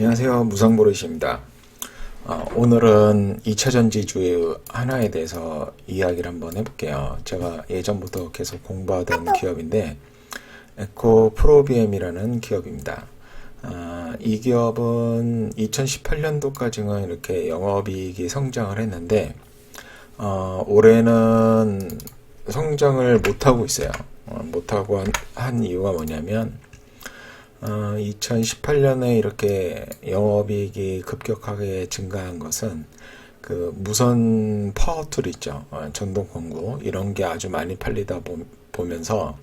안녕하세요. 무상보르시입니다. 오늘은 2차전지주 하나에 대해서 이야기를 한번 해볼게요. 제가 예전부터 계속 공부하던 기업인데 에코프로비엠이라는 기업입니다. 이 기업은 2018년도까지는 이렇게 영업이익이 성장을 했는데 올해는 성장을 못하고 있어요. 못하고 한 이유가 뭐냐면 2018년에 이렇게 영업이익이 급격하게 증가한 것은 그 무선 파워툴 있죠. 전동 공구 이런 게 아주 많이 팔리다 보면서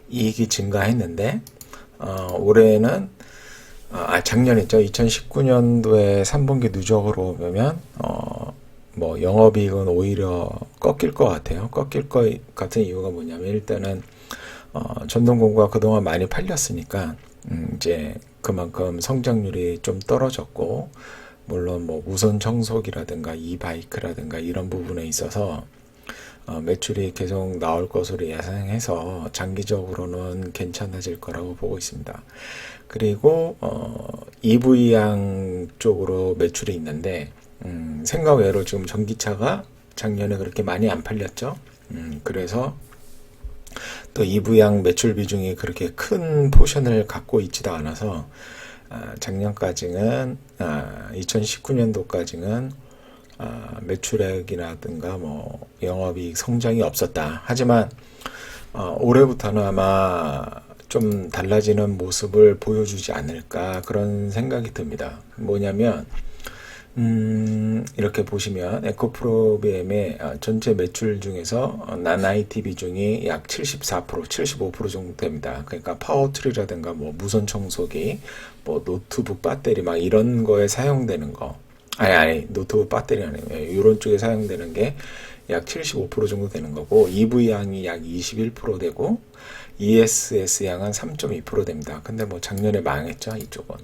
이익이 증가했는데 올해는 작년이죠. 2019년도에 3분기 누적으로 보면 뭐 영업이익은 오히려 꺾일 것 같아요. 꺾일 것 같은 이유가 뭐냐면 일단은 전동공구가 그동안 많이 팔렸으니까 이제 그만큼 성장률이 좀 떨어졌고, 물론 뭐 무선 청소기라든가 이바이크라든가 이런 부분에 있어서 매출이 계속 나올 것으로 예상해서 장기적으로는 괜찮아질 거라고 보고 있습니다. 그리고 EV양 쪽으로 매출이 있는데 생각 외로 지금 전기차가 작년에 그렇게 많이 안 팔렸죠. 그래서 또 EV양 매출 비중이 그렇게 큰 포션을 갖고 있지도 않아서 작년까지는 2019년도까지는 매출액이라든가 뭐 영업이익 성장이 없었다. 하지만 올해부터는 아마 좀 달라지는 모습을 보여주지 않을까 그런 생각이 듭니다. 뭐냐면 이렇게 보시면 에코프로비엠의 전체 매출 중에서 non-IT 비중이 약 74%, 75% 정도 됩니다. 그러니까 파워툴이라든가 뭐 무선 청소기, 뭐 노트북 배터리 막 이런 거에 사용되는 거, 노트북 배터리 아니에요. 이런 쪽에 사용되는 게 약 75% 정도 되는 거고, EV양이 약 21% 되고, ESS양은 3.2% 됩니다. 근데 뭐 작년에 망했죠, 이쪽은.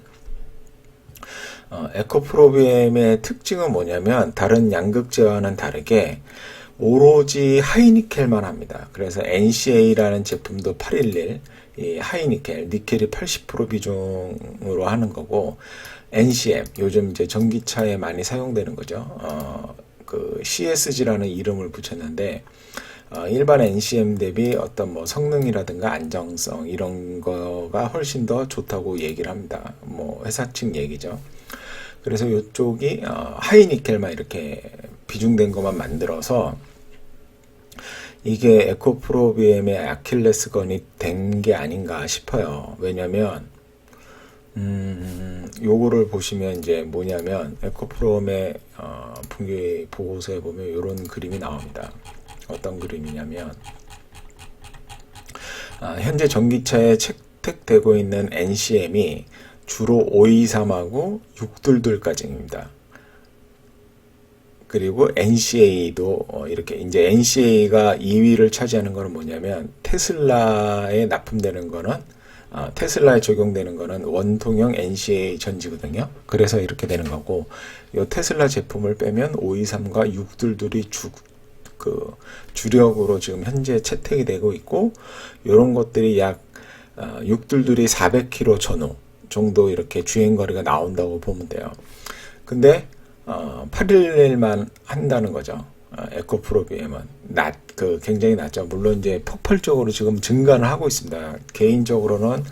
에코프로비엠의 특징은 뭐냐면 다른 양극재와는 다르게 오로지 하이니켈만 합니다. 그래서 NCA라는 제품도 811, 이 하이니켈, 니켈이 80% 비중으로 하는 거고, NCM, 요즘 이제 전기차에 많이 사용되는 거죠. 그 CSG라는 이름을 붙였는데, 일반 NCM 대비 어떤 뭐 성능이라든가 안정성 이런 거가 훨씬 더 좋다고 얘기를 합니다. 뭐 회사 측 얘기죠. 그래서 이쪽이 하이니켈만 이렇게 비중된 것만 만들어서 이게 에코프로비엠의 아킬레스건이 된 게 아닌가 싶어요. 왜냐면 요거를 보시면 이제 뭐냐면 에코프로비엠의 분기 보고서에 보면 이런 그림이 나옵니다. 어떤 그림이냐면 현재 전기차에 채택되고 있는 NCM이 주로 523하고 622까지입니다. 그리고 NCA도 이렇게 이제 NCA가 2위를 차지하는 거는 뭐냐면 테슬라에 납품되는 거는 테슬라에 적용되는 거는 원통형 NCA 전지거든요. 그래서 이렇게 되는 거고, 이 테슬라 제품을 빼면 523과 622이 주력으로 지금 현재 채택이 되고 있고, 이런 것들이 약 622이 400km 전후 정도 이렇게 주행거리가 나온다고 보면 돼요. 근데 811만 한다는 거죠. 에코프로비엠은 굉장히 낮죠. 물론 이제 폭발적으로 지금 증가는 하고 있습니다. 개인적으로는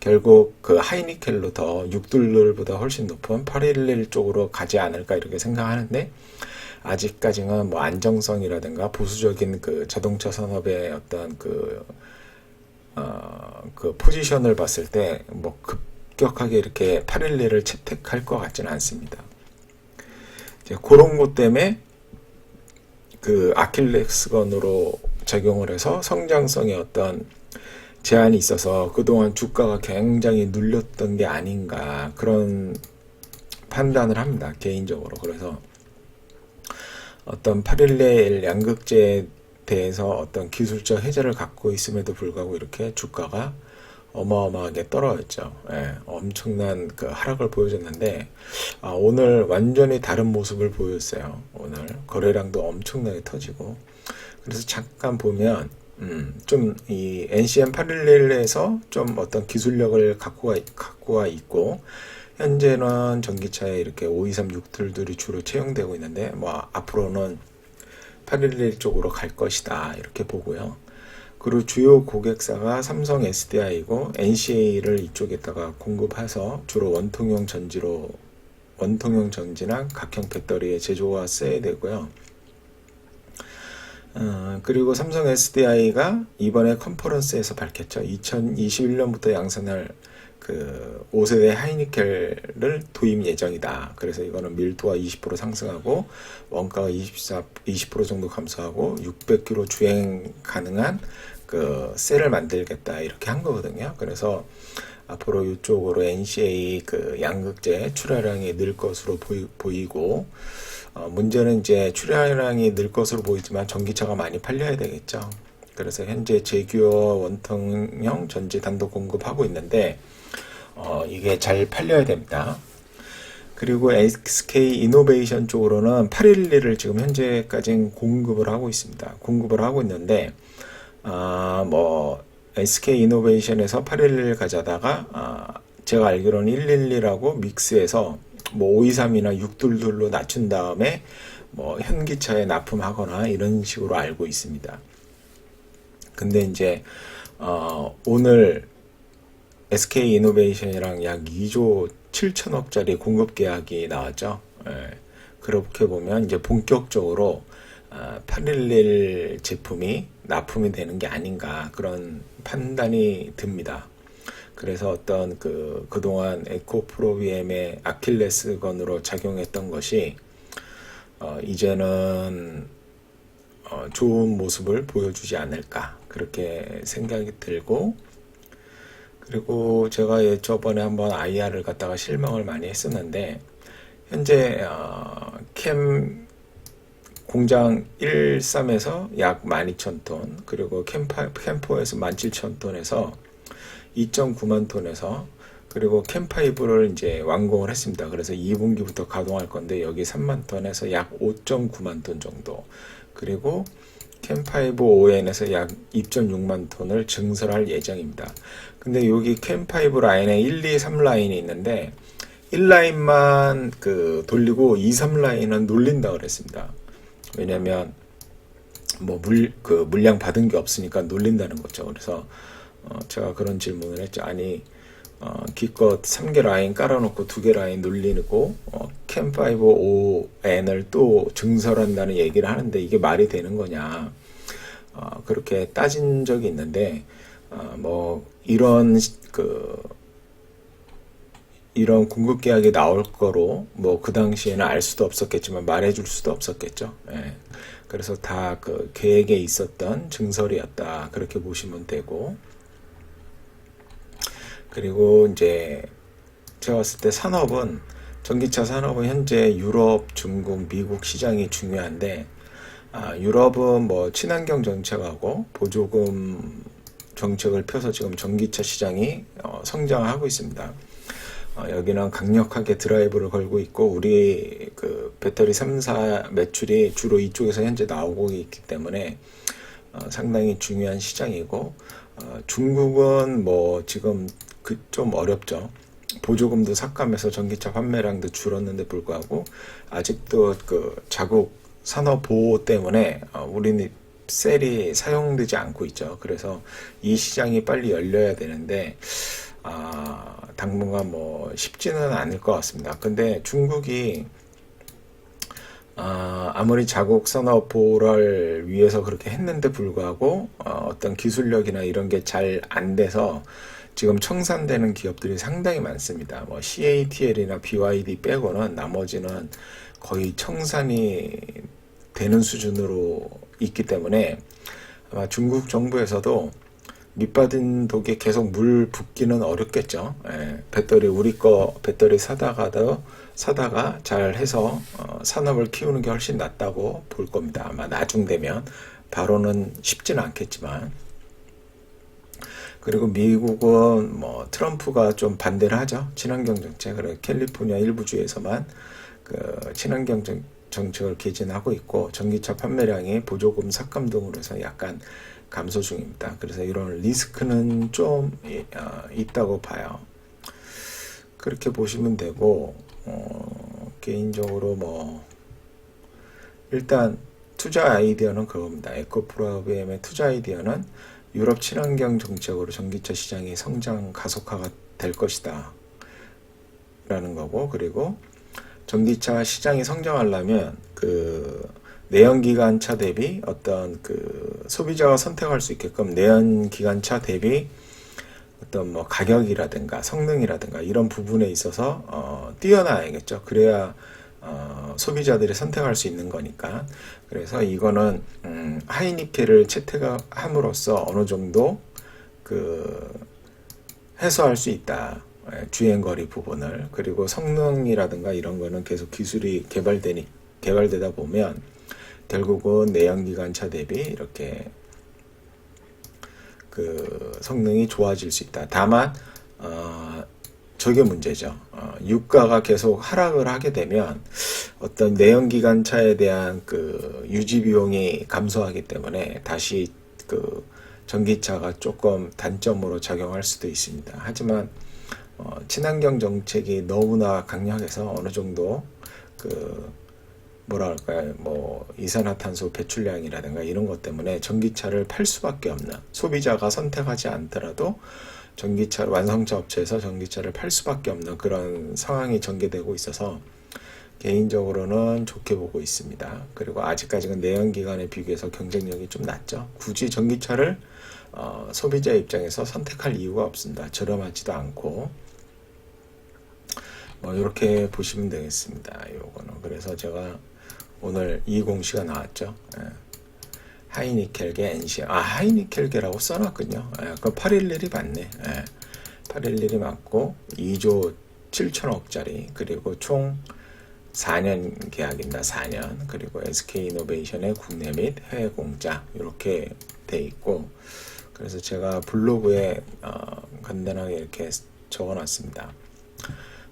결국 그 하이니켈로 더 622보다 훨씬 높은 811 쪽으로 가지 않을까 이렇게 생각하는데, 아직까지는 뭐 안정성이라든가 보수적인 그 자동차 산업의 어떤 그 포지션을 봤을 때 뭐 급격하게 이렇게 811을 채택할 것 같지는 않습니다. 이제 그런 것 때문에 그 아킬레스건으로 작용을 해서 성장성에 어떤 제한이 있어서 그동안 주가가 굉장히 눌렸던 게 아닌가 그런 판단을 합니다. 개인적으로. 그래서 어떤 811 양극재에 대해서 어떤 기술적 해제를 갖고 있음에도 불구하고 이렇게 주가가 어마어마하게 떨어졌죠. 엄청난 그 하락을 보여줬는데 오늘 완전히 다른 모습을 보였어요. 오늘 거래량도 엄청나게 터지고, 그래서 잠깐 보면 좀 이 NCM 811에서 좀 어떤 기술력을 갖고가 있고, 현재는 전기차에 이렇게 5236들이 주로 채용되고 있는데, 뭐 앞으로는 811 쪽으로 갈 것이다 이렇게 보고요. 그리고 주요 고객사가 삼성 SDI고 NCA를 이쪽에다가 공급해서 주로 원통형 전지나 각형 배터리의 제조가 써야 되고요. 그리고 삼성 SDI가 이번에 컨퍼런스에서 밝혔죠. 2021년부터 양산할 그 5세대 하이니켈을 도입 예정이다. 그래서 이거는 밀도가 20% 상승하고 원가가 20% 정도 감소하고 600km 주행 가능한 그 셀을 만들겠다 이렇게 한 거거든요. 그래서 앞으로 이쪽으로 NCA 그 양극재 출하량이 늘 것으로 보이고, 문제는 이제 출하량이 늘 것으로 보이지만 전기차가 많이 팔려야 되겠죠. 그래서 현재 제규어 원통형 전지 단독 공급하고 있는데, 이게 잘 팔려야 됩니다. 그리고 SK 이노베이션 쪽으로는 811을 지금 현재까지는 공급을 하고 있습니다. 공급을 하고 있는데, 뭐 SK 이노베이션에서 811 가져다가 제가 알기로는 112라고 믹스해서 뭐 523이나 622로 낮춘 다음에 뭐 현기차에 납품하거나 이런 식으로 알고 있습니다. 근데 이제 오늘 SK 이노베이션이랑 약 2조 7천억짜리 공급 계약이 나왔죠. 예, 그렇게 보면 이제 본격적으로 811 제품이 납품이 되는 게 아닌가 그런 판단이 듭니다. 그래서 어떤 그동안 에코프로비엠의 아킬레스건으로 작용했던 것이 이제는 좋은 모습을 보여주지 않을까 그렇게 생각이 들고, 그리고 제가 저번에 한번 IR을 갖다가 실망을 많이 했었는데, 현재 캠 공장 13에서 약 12,000톤, 그리고 캠4에서 17,000톤에서 2.9만 톤에서, 그리고 캠5를 이제 완공을 했습니다. 그래서 2분기부터 가동할 건데 여기 3만 톤에서 약 5.9만 톤 정도, 그리고 캠5 ON에서 약 2.6만 톤을 증설할 예정입니다. 근데 여기 캠5 라인에 1, 2, 3라인이 있는데 1라인만 돌리고 2, 3라인은 놀린다 그랬습니다. 왜냐면 뭐 물량 받은 게 없으니까 놀린다는 거죠. 그래서 제가 그런 질문을 했죠. 아니 기껏 3개 라인 깔아놓고 2개 라인 놀리고 캠5 ON을 또 증설한다는 얘기를 하는데 이게 말이 되는 거냐, 그렇게 따진 적이 있는데, 뭐 이런 이런 공급 계약이 나올 거로 뭐 그 당시에는 알 수도 없었겠지만 말해줄 수도 없었겠죠. 예. 그래서 다 그 계획에 있었던 증설이었다 그렇게 보시면 되고, 그리고 이제 제가 봤을 때 전기차 산업은 현재 유럽, 중국, 미국 시장이 중요한데, 유럽은 뭐 친환경 정책하고 보조금 정책을 펴서 지금 전기차 시장이 성장하고 있습니다. 여기는 강력하게 드라이브를 걸고 있고, 우리 배터리 3사 매출이 주로 이쪽에서 현재 나오고 있기 때문에 상당히 중요한 시장이고, 중국은 뭐 지금 좀 어렵죠. 보조금도 삭감해서 전기차 판매량도 줄었는데 불구하고 아직도 자국 산업 보호 때문에 우리는 셀이 사용되지 않고 있죠. 그래서 이 시장이 빨리 열려야 되는데 당분간 뭐 쉽지는 않을 것 같습니다. 근데 중국이 아무리 자국 산업 보호를 위해서 그렇게 했는데 불구하고 어떤 기술력이나 이런 게 잘 안 돼서 지금 청산되는 기업들이 상당히 많습니다. 뭐 CATL이나 BYD 빼고는 나머지는 거의 청산이 되는 수준으로 있기 때문에 아마 중국 정부에서도 밑받은 독에 계속 물 붓기는 어렵겠죠. 예, 우리 거 배터리 사다가 잘 해서 산업을 키우는 게 훨씬 낫다고 볼 겁니다. 아마 나중 되면, 바로는 쉽지는 않겠지만. 그리고 미국은 뭐 트럼프가 좀 반대를 하죠. 친환경 정책을 캘리포니아 일부 주에서만 친환경 정책을 개진하고 있고, 전기차 판매량이 보조금 삭감 등으로 해서 약간 감소 중입니다. 그래서 이런 리스크는 좀 있다고 봐요. 그렇게 보시면 되고, 개인적으로 뭐 일단 투자 아이디어는 그겁니다. 에코프로비엠의 투자 아이디어는 유럽 친환경 정책으로 전기차 시장이 성장 가속화가 될 것이다 라는 거고, 그리고 전기차 시장이 성장하려면 그 내연기관차 대비 어떤 그 소비자가 선택할 수 있게끔 내연기관차 대비 어떤 뭐 가격이라든가 성능이라든가 이런 부분에 있어서 뛰어나야겠죠. 그래야 소비자들이 선택할 수 있는 거니까. 그래서 이거는 하이니켈을 채택함으로써 어느 정도 그 해소할 수 있다. 주행거리 부분을. 그리고 성능이라든가 이런 거는 계속 기술이 개발되다 보면 결국은 내연기관차 대비 이렇게 그 성능이 좋아질 수 있다. 다만 저게 문제죠. 유가가 계속 하락을 하게 되면 어떤 내연기관차에 대한 그 유지 비용이 감소하기 때문에 다시 그 전기차가 조금 단점으로 작용할 수도 있습니다. 하지만 친환경 정책이 너무나 강력해서 어느 정도 그 뭐랄까요, 뭐 이산화탄소 배출량이라든가 이런 것 때문에 전기차를 팔 수밖에 없는, 소비자가 선택하지 않더라도 전기차 완성차 업체에서 전기차를 팔 수밖에 없는 그런 상황이 전개되고 있어서 개인적으로는 좋게 보고 있습니다. 그리고 아직까지는 내연기관에 비교해서 경쟁력이 좀 낮죠. 굳이 전기차를 소비자 입장에서 선택할 이유가 없습니다. 저렴하지도 않고. 뭐 이렇게 보시면 되겠습니다. 요거는 그래서 제가 오늘 이 공시가 나왔죠. 하이니켈계 NC, 하이니켈계라고 써놨군요. 그 811이 맞네. 811이 맞고 2조 7천억짜리, 그리고 총 4년 계약입니다. 4년. 그리고 SK이노베이션의 국내 및 해외 공짜 이렇게 돼 있고, 그래서 제가 블로그에 간단하게 이렇게 적어놨습니다.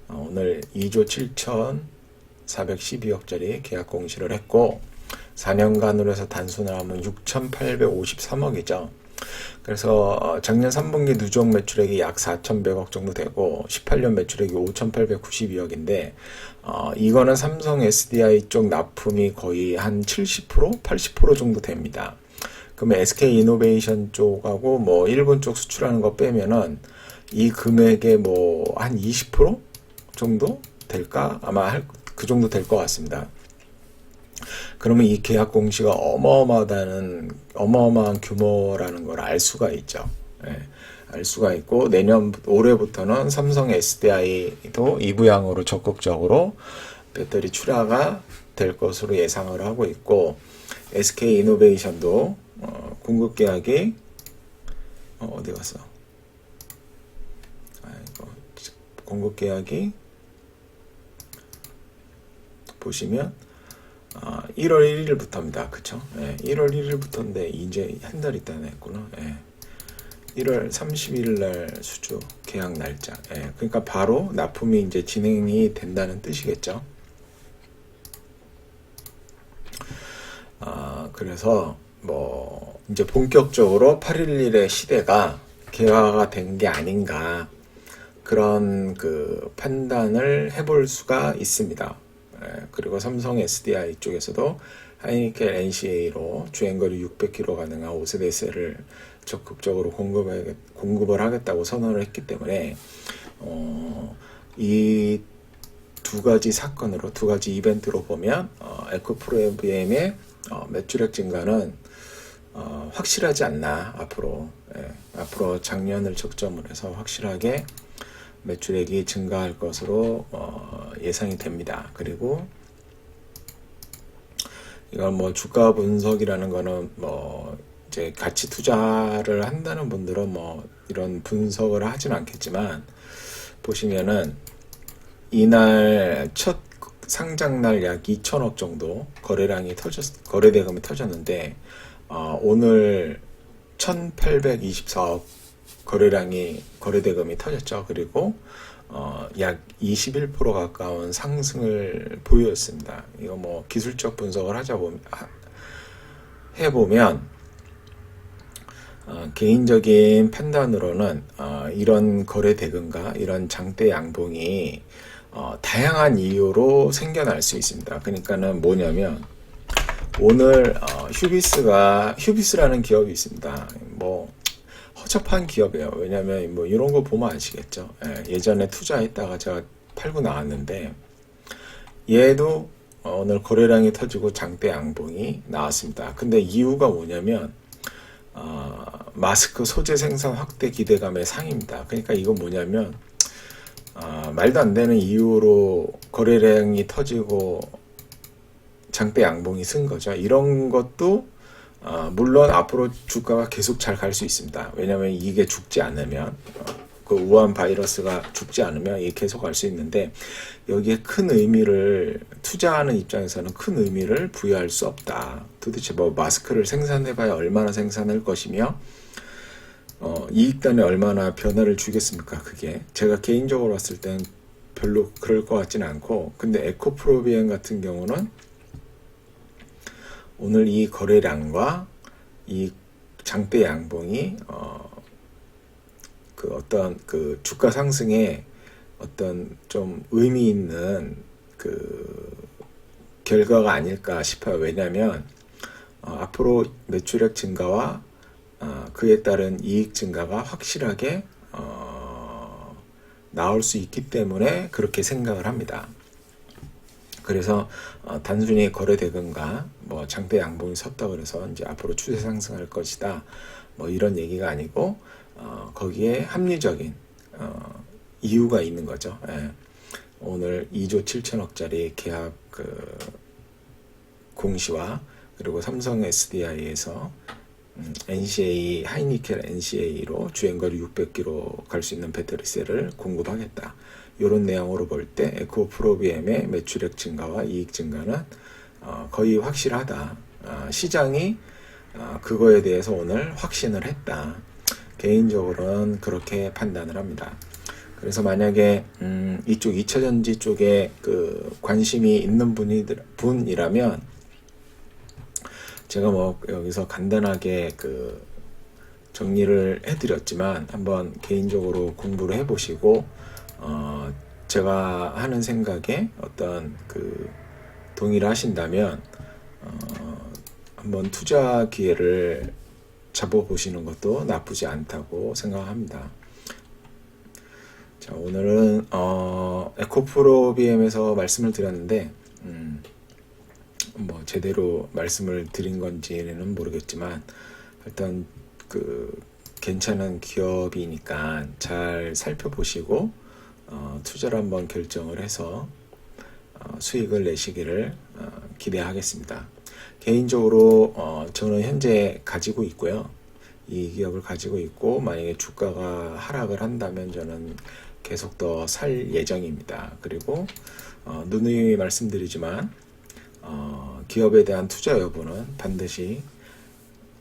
오늘 2조 7,412억짜리 계약 공시를 했고 4년간으로 해서 단순을 하면 6,853억이죠. 그래서 작년 3분기 누적 매출액이 약 4,100억 정도 되고 18년 매출액이 5,892억인데 이거는 삼성 SDI 쪽 납품이 거의 한 70%, 80% 정도 됩니다. 그러면 SK이노베이션 쪽하고 뭐 일본 쪽 수출하는 거 빼면은 이 금액의 뭐 한 20% 정도 될까? 아마 그 정도 될 것 같습니다. 그러면 이 계약 공시가 어마어마한 규모라는 걸 알 수가 있죠. 알 수가 있고, 올해부터는 삼성 SDI도 이부양으로 적극적으로 배터리 출하가 될 것으로 예상을 하고 있고, SK이노베이션도 공급 계약이 어디 갔어? 공급 계약이 보시면 1월 1일부터입니다. 그쵸? 1월 1일부터인데 이제 한 달 있다 냈구나. 1월 30일 날 수주 계약 날짜. 그러니까 바로 납품이 이제 진행이 된다는 뜻이겠죠. 그래서 뭐 이제 본격적으로 8.11의 시대가 개화가 된 게 아닌가, 그런 그 판단을 해볼 수가 있습니다. 그리고 삼성 SDI 쪽에서도 하이니켈 NCA로 주행거리 600km 가능한 5세대 셀을 적극적으로 공급을 하겠다고 선언을 했기 때문에 이 두 가지 사건으로, 두 가지 이벤트로 보면 에코프로비엠의 매출액 증가는 확실하지 않나. 앞으로 작년을 적점으로 해서 확실하게 매출액이 증가할 것으로 예상이 됩니다. 그리고 이건 뭐 주가 분석이라는 거는 뭐 이제 같이 투자를 한다는 분들은 뭐 이런 분석을 하진 않겠지만, 보시면은 이날 첫 상장날 약 2천억 정도 거래대금이 터졌는데 오늘 1,824억 거래대금이 터졌죠. 그리고 약 21% 가까운 상승을 보였습니다. 이거 뭐 기술적 분석을 해보면 개인적인 판단으로는 이런 거래 대금과 이런 장대 양봉이 다양한 이유로 생겨날 수 있습니다. 그러니까는 뭐냐면 오늘 휴비스라는 기업이 있습니다. 뭐 허접한 기업이에요. 왜냐면 뭐 이런 거 보면 아시겠죠. 예전에 투자했다가 제가 팔고 나왔는데 얘도 오늘 거래량이 터지고 장대 양봉이 나왔습니다. 근데 이유가 뭐냐면 마스크 소재 생산 확대 기대감의 상입니다. 그러니까 이거 뭐냐면 말도 안 되는 이유로 거래량이 터지고 장대 양봉이 쓴 거죠. 이런 것도 물론 앞으로 주가가 계속 잘 갈 수 있습니다. 왜냐하면 이게 죽지 않으면 그 우한 바이러스가 죽지 않으면 이게 계속 갈 수 있는데 여기에 큰 의미를 투자하는 입장에서는 큰 의미를 부여할 수 없다. 도대체 뭐 마스크를 생산해봐야 얼마나 생산할 것이며 이익단에 얼마나 변화를 주겠습니까? 그게 제가 개인적으로 봤을 땐 별로 그럴 것 같지는 않고 근데 에코프로비엠 같은 경우는 오늘 이 거래량과 이 장대 양봉이 그 어떤 그 주가 상승에 어떤 좀 의미 있는 그 결과가 아닐까 싶어요. 왜냐하면 앞으로 매출액 증가와 그에 따른 이익 증가가 확실하게 나올 수 있기 때문에 그렇게 생각을 합니다. 그래서 단순히 거래 대금과 뭐 장대 양봉이 섰다 그래서 이제 앞으로 추세 상승할 것이다 뭐 이런 얘기가 아니고 거기에 합리적인 이유가 있는 거죠. 오늘 2조 7천억짜리 계약 그 공시와 그리고 삼성 SDI에서 NCA 하이니켈 NCA로 주행거리 600km 갈 수 있는 배터리셀을 공급하겠다. 이런 내용으로 볼 때 에코프로비엠의 매출액 증가와 이익 증가는 거의 확실하다. 시장이 그거에 대해서 오늘 확신을 했다. 개인적으로는 그렇게 판단을 합니다. 그래서 만약에 이쪽 2차전지 쪽에 그 관심이 있는 분이라면 제가 뭐 여기서 간단하게 그 정리를 해드렸지만 한번 개인적으로 공부를 해보시고 제가 하는 생각에 어떤 그 동의를 하신다면 한번 투자 기회를 잡아보시는 것도 나쁘지 않다고 생각합니다. 자, 오늘은 에코프로비엠에서 말씀을 드렸는데 뭐 제대로 말씀을 드린 건지는 모르겠지만 일단 그 괜찮은 기업이니까 잘 살펴보시고 투자를 한번 결정을 해서 수익을 내시기를 기대하겠습니다. 개인적으로 저는 현재 가지고 있고요. 이 기업을 가지고 있고 만약에 주가가 하락을 한다면 저는 계속 더 살 예정입니다. 그리고 누누이 말씀드리지만 기업에 대한 투자 여부는 반드시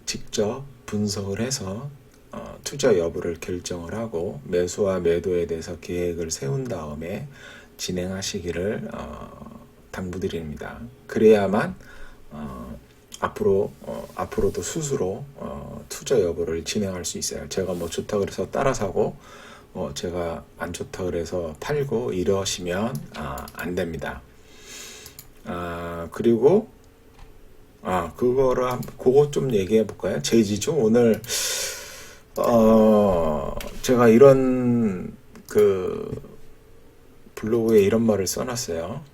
직접 분석을 해서 투자 여부를 결정을 하고 매수와 매도에 대해서 계획을 세운 다음에 진행하시기를 당부드립니다. 그래야만 앞으로도 스스로 투자 여부를 진행할 수 있어요. 제가 뭐 좋다 그래서 따라 사고 제가 안 좋다 그래서 팔고 이러시면 안 됩니다. 그리고 그거 좀 얘기해 볼까요? 제지주 오늘 제가 이런 그 블로그에 이런 말을 써놨어요.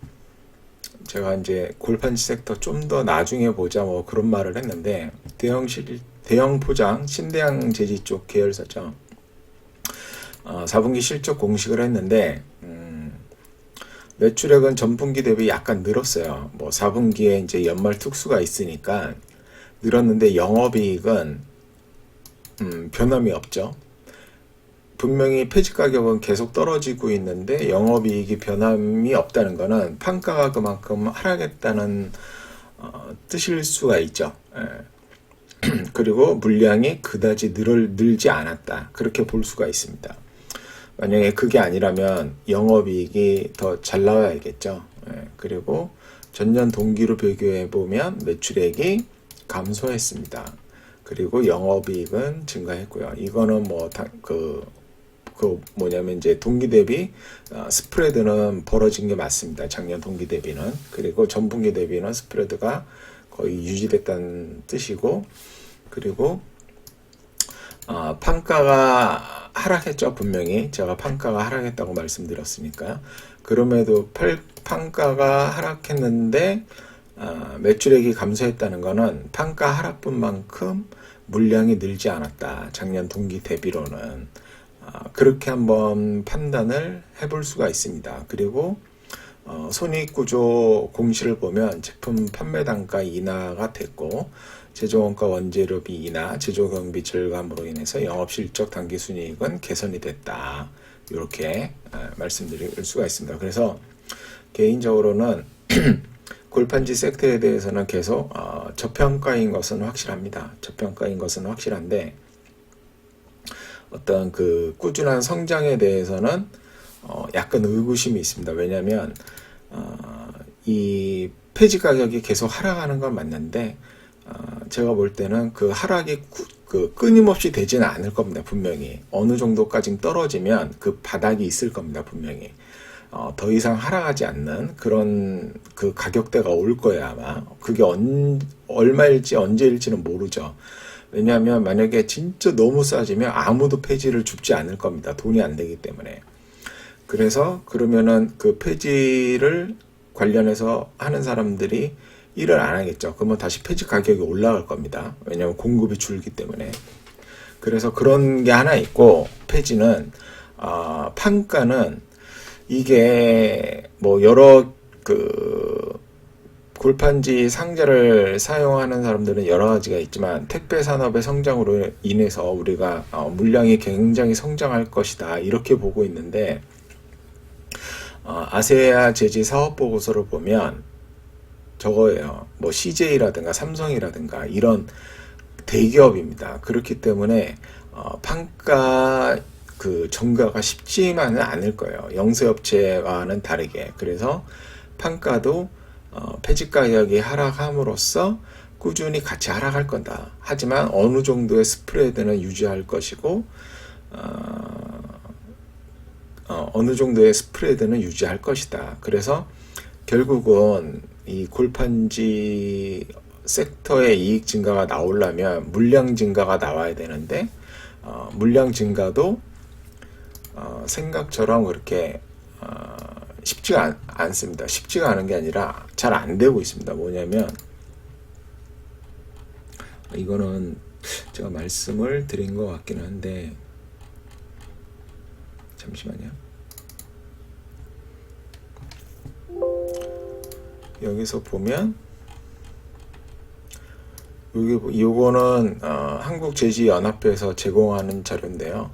제가 이제 골판지 섹터 좀 더 나중에 보자 뭐 그런 말을 했는데 대형 포장 신대양 제지 쪽 계열사죠. 4분기 실적 공식을 했는데 매출액은 전분기 대비 약간 늘었어요. 뭐 4분기에 이제 연말 특수가 있으니까 늘었는데 영업이익은 변함이 없죠. 분명히 폐지 가격은 계속 떨어지고 있는데 영업이익이 변함이 없다는 것은 판가가 그만큼 하락했다는 뜻일 수가 있죠. 그리고 물량이 그다지 늘지 않았다. 그렇게 볼 수가 있습니다. 만약에 그게 아니라면 영업이익이 더 잘 나와야겠죠. 그리고 전년 동기로 비교해 보면 매출액이 감소했습니다. 그리고 영업이익은 증가했고요. 이거는 뭐 뭐냐면 이제 동기 대비 스프레드는 벌어진 게 맞습니다. 작년 동기 대비는. 그리고 전분기 대비는 스프레드가 거의 유지됐다는 뜻이고, 그리고 판가가 하락했죠. 분명히 제가 판가가 하락했다고 말씀드렸으니까. 그럼에도 판가가 하락했는데 매출액이 감소했다는 것은 판가 하락분만큼 물량이 늘지 않았다. 작년 동기 대비로는. 그렇게 한번 판단을 해볼 수가 있습니다. 그리고 손익구조 공시를 보면 제품 판매 단가 인하가 됐고, 제조원가 원재료비 인하, 제조경비 절감으로 인해서 영업실적 당기순이익은 개선이 됐다. 이렇게 말씀드릴 수가 있습니다. 그래서 개인적으로는 골판지 섹터에 대해서는 계속 저평가인 것은 확실합니다. 저평가인 것은 확실한데, 어떤 그 꾸준한 성장에 대해서는 약간 의구심이 있습니다. 왜냐하면 이 폐지 가격이 계속 하락하는 건 맞는데, 제가 볼 때는 그 하락이 끊임없이 되지는 않을 겁니다. 분명히 어느 정도까지 떨어지면 그 바닥이 있을 겁니다. 분명히 더 이상 하락하지 않는 그런 그 가격대가 올 거예요. 아마 그게 얼마일지 언제일지는 모르죠. 왜냐하면 만약에 진짜 너무 싸지면 아무도 폐지를 줍지 않을 겁니다. 돈이 안 되기 때문에. 그래서 그러면은 그 폐지를 관련해서 하는 사람들이 일을 안 하겠죠. 그러면 다시 폐지 가격이 올라갈 겁니다. 왜냐하면 공급이 줄기 때문에. 그래서 그런 게 하나 있고, 폐지는 판가는 이게 뭐 여러 골판지 상자를 사용하는 사람들은 여러 가지가 있지만, 택배 산업의 성장으로 인해서 우리가 물량이 굉장히 성장할 것이다 이렇게 보고 있는데, 아세아 제지 사업 보고서를 보면 저거예요. 뭐 CJ라든가 삼성이라든가 이런 대기업입니다. 그렇기 때문에 판가 그 정가가 쉽지만은 않을 거예요. 영세업체와는 다르게. 그래서 판가도 폐지 가격이 하락함으로써 꾸준히 같이 하락할 거다. 하지만 어느 정도의 스프레드는 유지할 것이고, 어느 정도의 스프레드는 유지할 것이다. 그래서 결국은 이 골판지 섹터의 이익 증가가 나오려면 물량 증가가 나와야 되는데, 물량 증가도 생각처럼 그렇게 쉽지가 않습니다. 쉽지가 않은 게 아니라 잘 안 되고 있습니다. 뭐냐면, 이거는 제가 말씀을 드린 것 같기는 한데, 잠시만요. 여기서 보면 요거는 한국제지연합회에서 제공하는 자료인데요.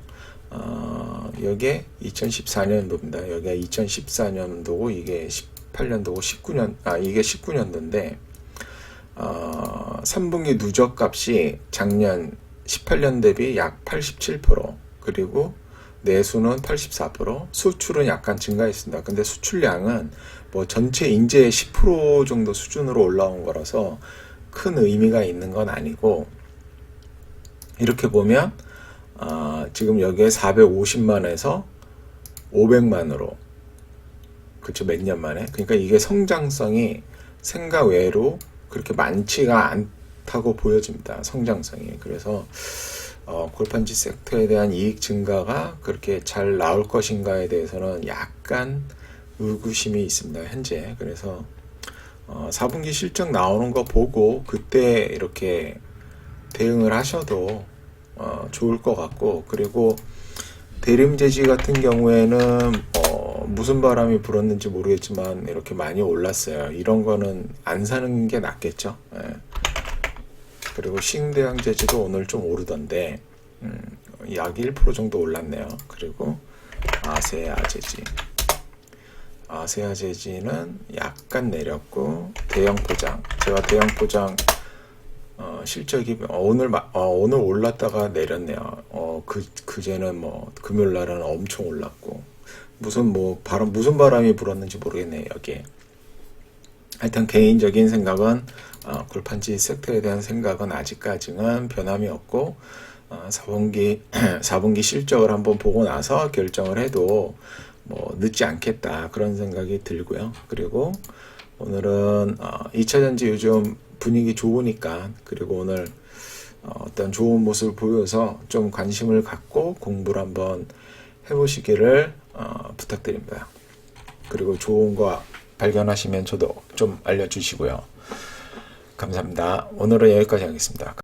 여기에 2014년도입니다. 여기가 2014년도고 이게 18년도고 이게 19년도인데 3분기 누적 값이 작년 18년 대비 약 87%, 그리고 내수는 84%, 수출은 약간 증가했습니다. 근데 수출량은 뭐 전체 인재의 10% 정도 수준으로 올라온 거라서 큰 의미가 있는 건 아니고, 이렇게 보면 지금 여기에 450만에서 500만으로, 그렇죠, 몇 년 만에. 그러니까 이게 성장성이 생각 외로 그렇게 많지가 않다고 보여집니다. 성장성이. 그래서 골판지 섹터에 대한 이익 증가가 그렇게 잘 나올 것인가에 대해서는 약간 의구심이 있습니다, 현재. 그래서 4분기 실적 나오는 거 보고 그때 이렇게 대응을 하셔도 좋을 것 같고, 그리고 대림제지 같은 경우에는 무슨 바람이 불었는지 모르겠지만 이렇게 많이 올랐어요. 이런 거는 안 사는 게 낫겠죠. 예. 그리고 싱대항제지도 오늘 좀 오르던데 약 1% 정도 올랐네요. 그리고 아세아제지는 약간 내렸고, 대형포장, 제가 대형포장 실적이 오늘 올랐다가 내렸네요. 그제는 뭐 금요일 날은 엄청 올랐고, 무슨 바람이 불었는지 모르겠네요. 여기에 하여튼 개인적인 생각은 골판지 섹터에 대한 생각은 아직까지는 변함이 없고 4분기 실적을 한번 보고 나서 결정을 해도 뭐 늦지 않겠다 그런 생각이 들고요. 그리고 오늘은 2차전지 요즘 분위기 좋으니까 그리고 오늘 어떤 좋은 모습을 보여서 좀 관심을 갖고 공부를 한번 해보시기를 부탁드립니다. 그리고 좋은 거 발견하시면 저도 좀 알려주시고요. 감사합니다. 오늘은 여기까지 하겠습니다.